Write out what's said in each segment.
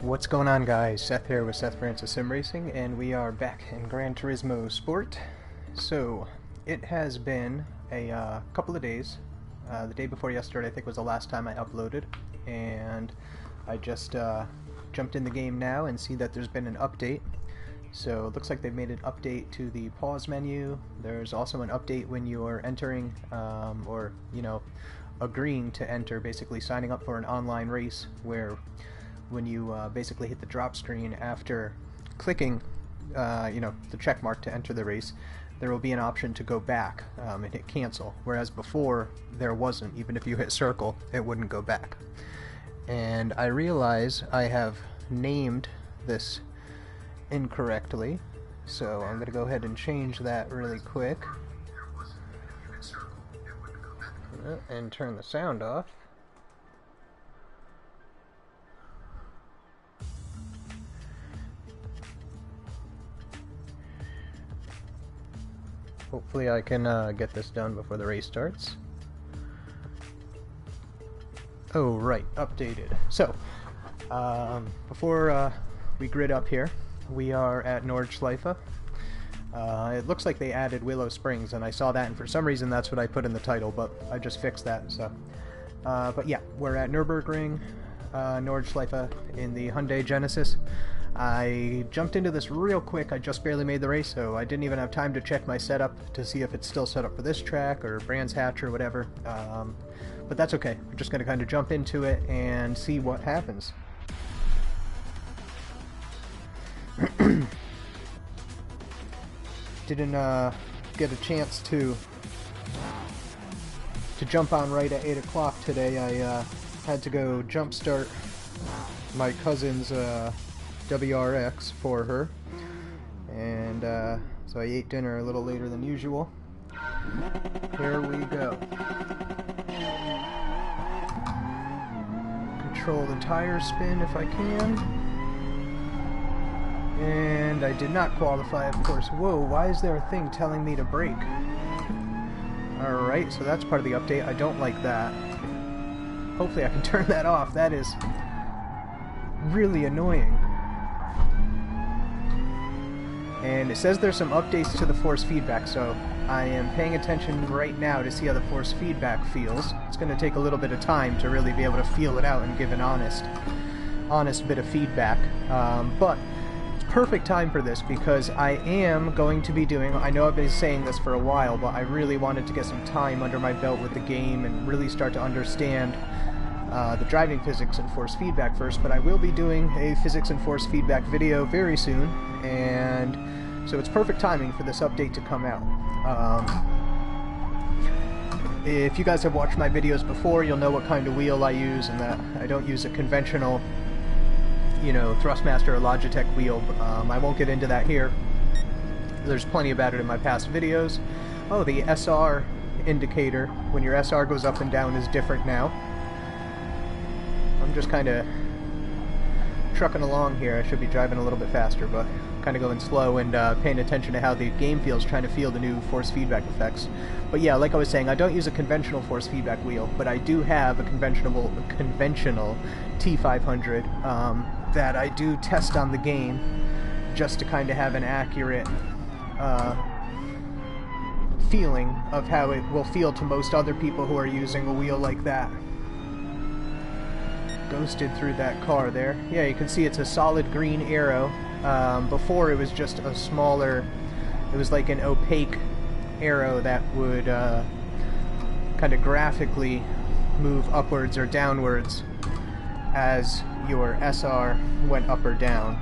What's going on, guys? Seth here with Seth Francis Sim Racing, and we are back in Gran Turismo Sport. So, it has been a couple of days. The day before yesterday, I think, was the last time I uploaded, and I just jumped in the game now and see that there's been an update. So, it looks like they've made an update to the pause menu. There's also an update when you're entering, or, you know, agreeing to enter, basically signing up for an online race, where when you basically hit the drop screen after clicking the check mark to enter the race, there will be an option to go back and hit cancel, whereas before there wasn't. Even if you hit circle, it wouldn't go back. And I realize I have named this incorrectly, so I'm going to go ahead and change that really quick and turn the sound off. Hopefully I can get this done before the race starts. Oh, right, updated. So, before we grid up here, we are at Nordschleife. It looks like they added Willow Springs, and I saw that, and for some reason that's what I put in the title, but I just fixed that, so. But yeah, we're at Nürburgring, Nordschleife, in the Hyundai Genesis. I jumped into this real quick. I just barely made the race, so I didn't even have time to check my setup to see if it's still set up for this track or Brands Hatch or whatever. But that's okay. We're just going to kind of jump into it and see what happens. Didn't get a chance to jump on right at 8 o'clock today. I had to go jump start my cousin's WRX for her, and so I ate dinner a little later than usual. Here we go. Control the tire spin if I can. And I did not qualify, of course. Whoa, why is there a thing telling me to brake? Alright, so that's part of the update. I don't like that. Hopefully I can turn that off. That is really annoying. And it says there's some updates to the force feedback, so I am paying attention right now to see how the force feedback feels. It's going to take a little bit of time to really be able to feel it out and give an honest bit of feedback. But it's perfect time for this because I am going to be doing, I know I've been saying this for a while, but I really wanted to get some time under my belt with the game and really start to understand the driving physics and force feedback first, but I will be doing a physics and force feedback video very soon, and so it's perfect timing for this update to come out. If you guys have watched my videos before, you'll know what kind of wheel I use, and that I don't use a conventional, you know, Thrustmaster or Logitech wheel. I won't get into that here. There's plenty about it in my past videos. Oh, the SR indicator, when your SR goes up and down, is different now. I'm just kind of trucking along here. I should be driving a little bit faster, but kind of going slow and paying attention to how the game feels, trying to feel the new force feedback effects. But yeah, like I was saying, I don't use a conventional force feedback wheel, but I do have a conventional T500 that I do test on the game just to kind of have an accurate feeling of how it will feel to most other people who are using a wheel like that. Ghosted through that car there. Yeah, you can see it's a solid green arrow. Before it was just a smaller, it was like an opaque arrow that would kind of graphically move upwards or downwards as your SR went up or down.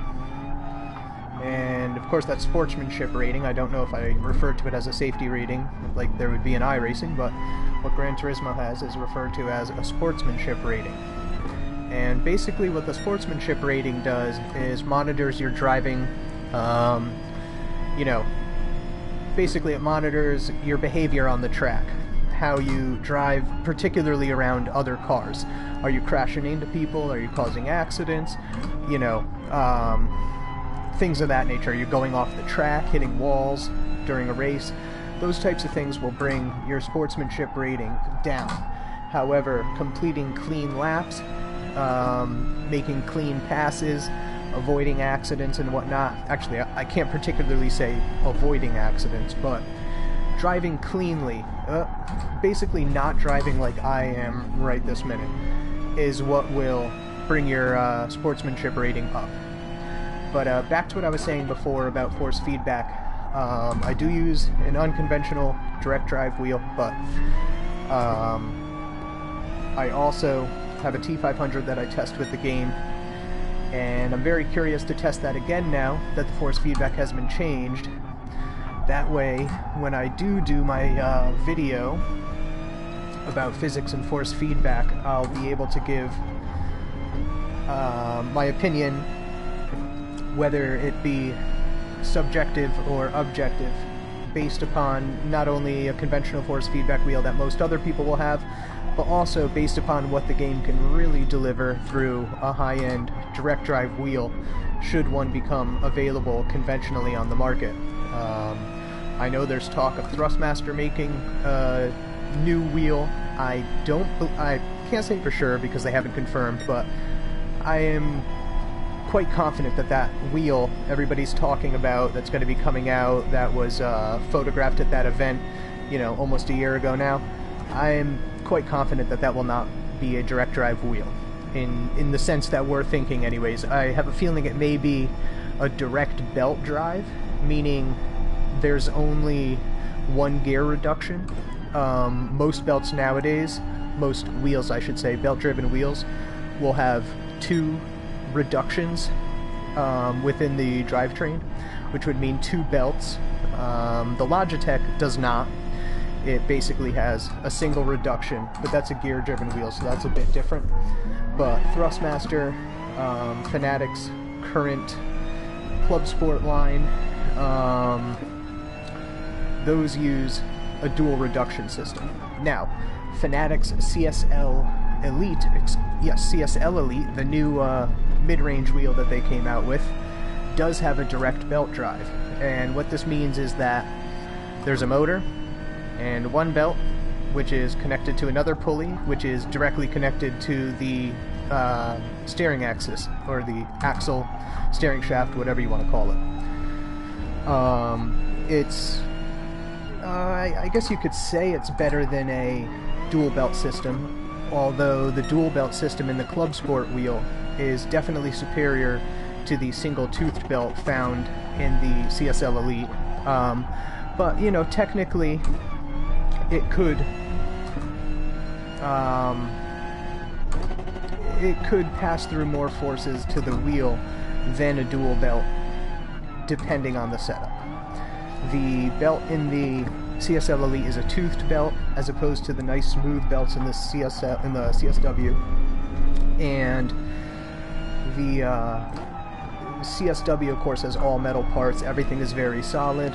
And of course that's sportsmanship rating. I don't know if I referred to it as a safety rating like there would be in iRacing, but what Gran Turismo has is referred to as a sportsmanship rating. And basically what the sportsmanship rating does is monitors your driving, you know, basically it monitors your behavior on the track, how you drive, particularly around other cars. Are you crashing into people? Are you causing accidents? You know, things of that nature. Are you going off the track, hitting walls during a race? Those types of things will bring your sportsmanship rating down. However, completing clean laps making clean passes, avoiding accidents and whatnot. Actually, I can't particularly say avoiding accidents, but driving cleanly, basically not driving like I am right this minute, is what will bring your sportsmanship rating up. But back to what I was saying before about force feedback. I do use an unconventional direct drive wheel, but I also have a T500 that I test with the game, and I'm very curious to test that again now that the force feedback has been changed. That way, when I do my video about physics and force feedback, I'll be able to give my opinion, whether it be subjective or objective, based upon not only a conventional force feedback wheel that most other people will have, but also based upon what the game can really deliver through a high-end direct drive wheel, should one become available conventionally on the market. I know there's talk of Thrustmaster making a new wheel. I can't say for sure because they haven't confirmed, but I am quite confident that that wheel everybody's talking about that's going to be coming out, that was photographed at that event, you know, almost a year ago now, I am quite confident that that will not be a direct drive wheel, in the sense that we're thinking anyways. I have a feeling it may be a direct belt drive, meaning there's only one gear reduction. Most belts nowadays, most wheels I should say, belt-driven wheels, will have 2 reductions within the drivetrain, which would mean 2 belts. The Logitech does not. It basically has a single reduction, but that's a gear-driven wheel, so that's a bit different. But Thrustmaster, Fanatec's current Clubsport line, those use a dual reduction system. Now, Fanatec's CSL Elite, CSL Elite, the new mid-range wheel that they came out with, does have a direct belt drive. And what this means is that there's a motor and one belt, which is connected to another pulley, which is directly connected to the steering axis, or the axle, steering shaft, whatever you want to call it. It's I guess you could say it's better than a dual belt system, although the dual belt system in the Clubsport wheel is definitely superior to the single-toothed belt found in the CSL Elite. But, you know, technically it could pass through more forces to the wheel than a dual belt, depending on the setup. The belt in the CSL Elite is a toothed belt, as opposed to the nice smooth belts in the CSW. And the CSW, of course, has all metal parts. Everything is very solid.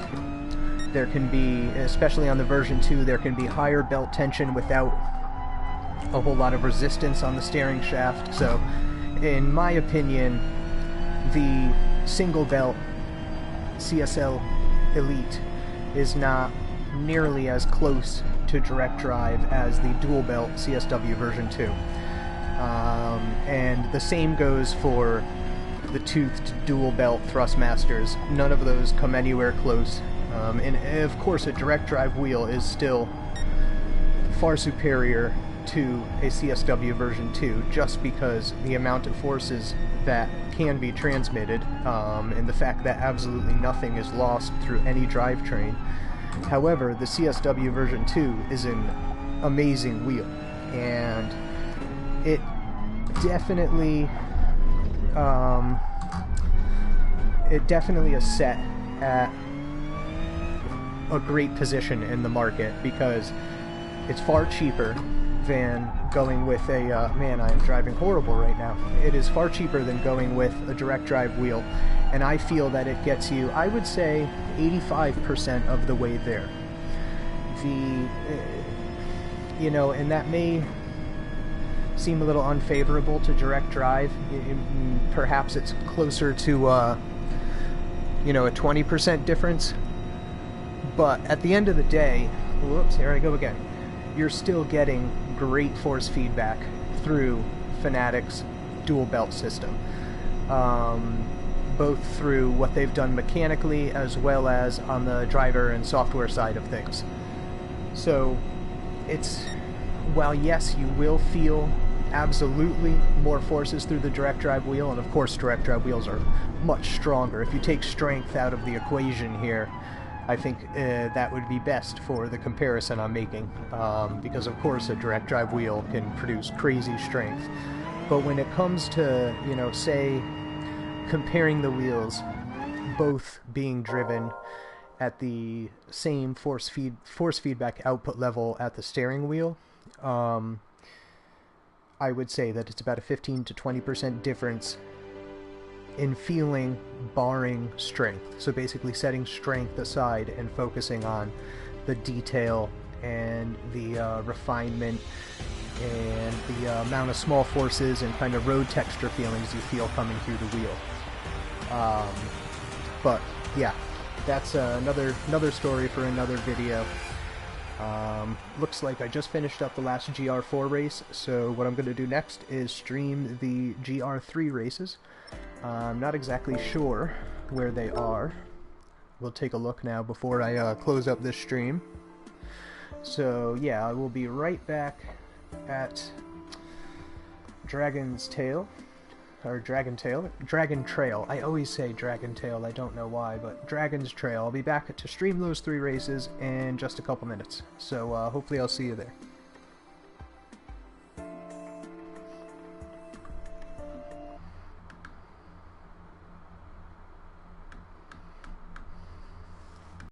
There can be, especially on the version 2, there can be higher belt tension without a whole lot of resistance on the steering shaft. So, in my opinion, the single belt CSL Elite is not nearly as close to direct drive as the dual belt CSW version 2. And the same goes for the toothed dual belt Thrustmasters. None of those come anywhere close. And of course a direct drive wheel is still far superior to a CSW version 2, just because the amount of forces that can be transmitted, and the fact that absolutely nothing is lost through any drivetrain. However, the CSW version 2 is an amazing wheel, and it definitely is set at a great position in the market, because it's far cheaper than going with a, man, I am driving horrible right now. It is far cheaper than going with a direct drive wheel, and I feel that it gets you, I would say, 85% of the way there. You know, and that may seem a little unfavorable to direct drive. Perhaps it's closer to, you know, a 20% difference. But at the end of the day, whoops, here I go again, you're still getting great force feedback through Fanatec's dual belt system, both through what they've done mechanically as well as on the driver and software side of things. So it's, while yes, you will feel absolutely more forces through the direct drive wheel, and of course direct drive wheels are much stronger. If you take strength out of the equation here, I think that would be best for the comparison I'm making, because of course a direct drive wheel can produce crazy strength. But when it comes to, you know, say, comparing the wheels, both being driven at the same force feedback output level at the steering wheel, I would say that it's about a 15 to 20% difference in feeling, barring strength. So basically setting strength aside and focusing on the detail and the refinement and the amount of small forces and kind of road texture feelings you feel coming through the wheel. But yeah, that's another story for another video. Looks like I just finished up the last Gr4 race, so what I'm going to do next is stream the Gr3 races. I'm not exactly sure where they are. We'll take a look now before I close up this stream. So yeah, I will be right back at Dragon's Tail, or Dragon Trail. I always say Dragon Tail, I don't know why, but Dragon's Trail. I'll be back to stream those 3 races in just a couple minutes. So hopefully I'll see you there.